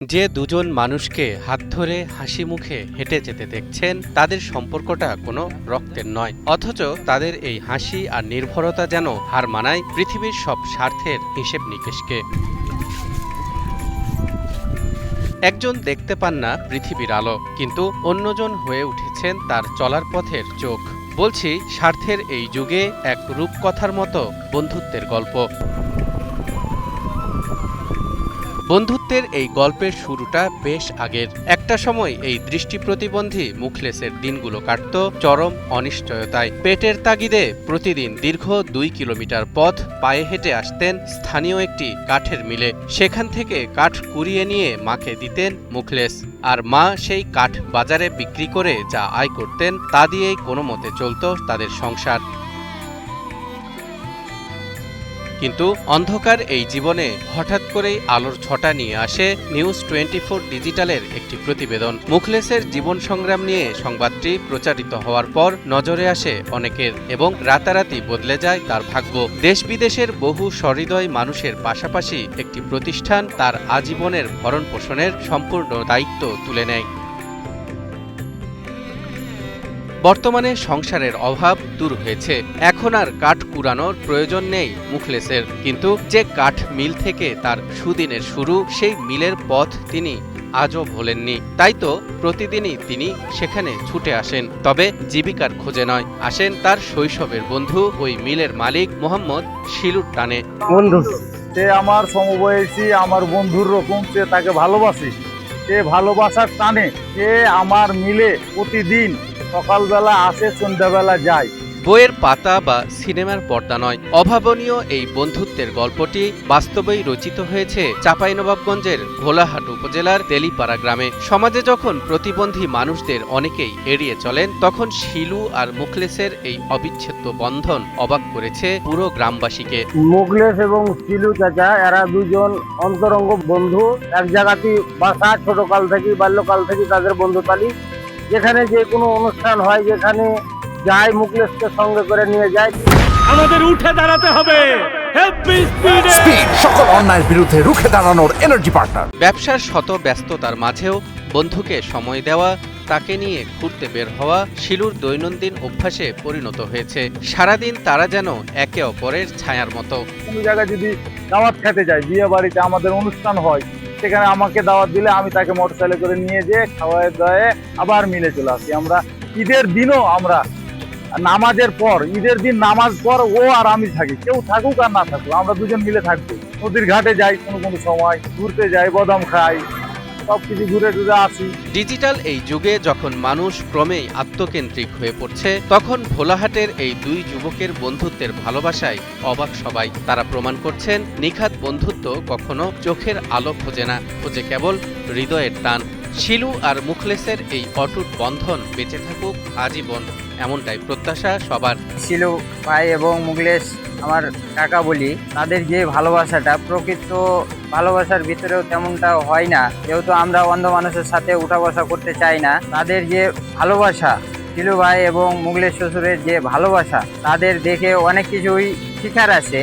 যে দুজন মানুষকে হাত ধরে হাসি মুখে হেঁটে যেতে দেখছেন তাদের সম্পর্কটা কোনো রক্তের নয়, অথচ তাদের এই হাসি আর নির্ভরতা যেন হার মানায় পৃথিবীর সব স্বার্থের হিসেব নিকেশকে। একজন দেখতে পান না পৃথিবীর আলো, কিন্তু অন্যজন হয়ে উঠেছেন তার চলার পথের চোখ। বলছি স্বার্থের এই যুগে এক রূপকথার মতো বন্ধুত্বের গল্প। বন্ধুত্বের এই গল্পের শুরুটা বেশ আগের। একটা সময় এই দৃষ্টি প্রতিবন্ধী মুখলেসের দিনগুলো কাটত চরম অনিশ্চয়তায়। পেটের তাগিদে প্রতিদিন দীর্ঘ 2 কিলোমিটার পথ পায়ে হেঁটে আসতেন স্থানীয় একটি কাঠের মিলে। সেখান থেকে কাঠ কুড়িয়ে নিয়ে মাকে দিতেন মুখলেস, আর মা সেই কাঠ বাজারে বিক্রি করে যা আয় করতেন তা দিয়েই কোনো মতে চলত তাদের সংসার। কিন্তু অন্ধকার এই জীবনে হঠাৎ করেই আলোর ছটা নিয়ে আসে নিউজ 24 ডিজিটালের একটি প্রতিবেদন। মুখলেসের জীবন সংগ্রাম নিয়ে সংবাদটি প্রচারিত হওয়ার পর নজরে আসে অনেকের, এবং রাতারাতি বদলে যায় তার ভাগ্য। দেশ বিদেশের বহু সহৃদয় মানুষের পাশাপাশি একটি প্রতিষ্ঠান তার আজীবনের ভরণ পোষণের সম্পূর্ণ দায়িত্ব তুলে নেয়। বর্তমানে সংসারের অভাব দূর হয়েছে, এখন আর কাঠ কুড়ানোর প্রয়োজন নেই মুখলেসের। কিন্তু যে কাঠ মিল থেকে তার সুদিনের শুরু, সেই মিলের পথ তিনি আজও ভোলেননি। তাই তো প্রতিদিনই তিনি সেখানে ছুটে আসেন, তবে জীবিকার খোঁজে নয়, আসেন তার শৈশবের বন্ধু ওই মিলের মালিক মোহাম্মদ শিলুর টানে। বন্ধু, সে আমার সমবয়সী, আমার বন্ধুর রকম, সে তাকে ভালোবাসি। সে ভালোবাসার টানে সে আমার মিলে প্রতিদিন সকালবেলা আসে, সন্ধ্যাবেলা যায়। বইয়ের পাতা বা সিনেমার পর্দা নয়, অভাবনীয় এই বন্ধুত্বের গল্পটি বাস্তবেই রচিত হয়েছে চাঁপাইনবাবগঞ্জের ভোলাহাট উপজেলার তেলিপাড়া গ্রামে। সমাজে যখন প্রতিবন্ধী মানুষদের অনেকেই এড়িয়ে চলেন, তখন শিলু আর মুখলেসের এই অবিচ্ছেদ্য বন্ধন অবাক করেছে পুরো গ্রামবাসীকে। মুখলেস এবং শিলু চাচা, এরা দুজন অন্তরঙ্গ বন্ধু। এক জায়গাতেই বাসা, ছোটকাল থেকে, বাল্যকাল থেকে তাদের বন্ধুতালি। যেখানে যে কোনো অনুষ্ঠান হয়, যেখানে যায় মুখলেসকে সঙ্গে করে নিয়ে যায়। আমাদের উঠে দাঁড়াতে হবে। স্পিড, সকল অন্যায়ের বিরুদ্ধে রুখে দাঁড়ানোর এনার্জি পার্টনার। ব্যবসার শত ব্যস্ততার মাঝেও বন্ধুকে সময় দেওয়া, তাকে নিয়ে ঘুরতে বের হওয়া শিলুর দৈনন্দিন অভ্যাসে পরিণত হয়েছে। সারাদিন তারা যেন একে অপরের ছায়ার মতো। কোনো জায়গায় যদি দাওয়াত খেতে যায়, বিয়ে বাড়িতে আমাদের অনুষ্ঠান হয়, সেখানে আমাকে দাওয়াত দিলে আমি তাকে মোটরসাইকেলে করে নিয়ে যেয়ে খাওয়ায় দাওয়ায় আবার মিলে চলে আসি। আমরা ঈদের দিনও, আমরা নামাজের পর, ঈদের দিন নামাজ পর ও আর আমি থাকি, কেউ থাকুক আর না থাকুক, আমরা দুজন মিলে থাকবো। নদীর ঘাটে যাই, কোনো কোনো সময় ঘুরতে যাই, বাদাম খাই, সবকিছু ঘুরে টুরে আসি। ডিজিটাল এই যুগে যখন মানুষ ক্রমেই আত্মকেন্দ্রিক হয়ে পড়ছে, তখন ভোলাহাটের এই দুই যুবকের বন্ধুত্বের ভালোবাসায় অবাক সবাই। তারা প্রমাণ করছেন নিখাত বন্ধুত্ব কখনো চোখের আলো খোঁজে না, খোঁজে কেবল হৃদয়ের টান। শিলু আর মুখলেসের এই অটুট বন্ধন বেঁচে থাকুক আজীবন, এমনটাই প্রত্যাশা সবার। শিলু ভাই এবং মুখলেস আমার কাকা বলি, তাদের যে ভালোবাসাটা, প্রকৃত ভালোবাসার ভিতরেও তেমনটা হয় না, যেহেতু আমরা অন্ধ মানুষের সাথে উঠা বসা করতে চাই না। তাদের যে ভালোবাসা, শিলু ভাই এবং মুখলেস শ্বশুরের যে ভালোবাসা, তাদের দেখে অনেক কিছুই শিখার আছে।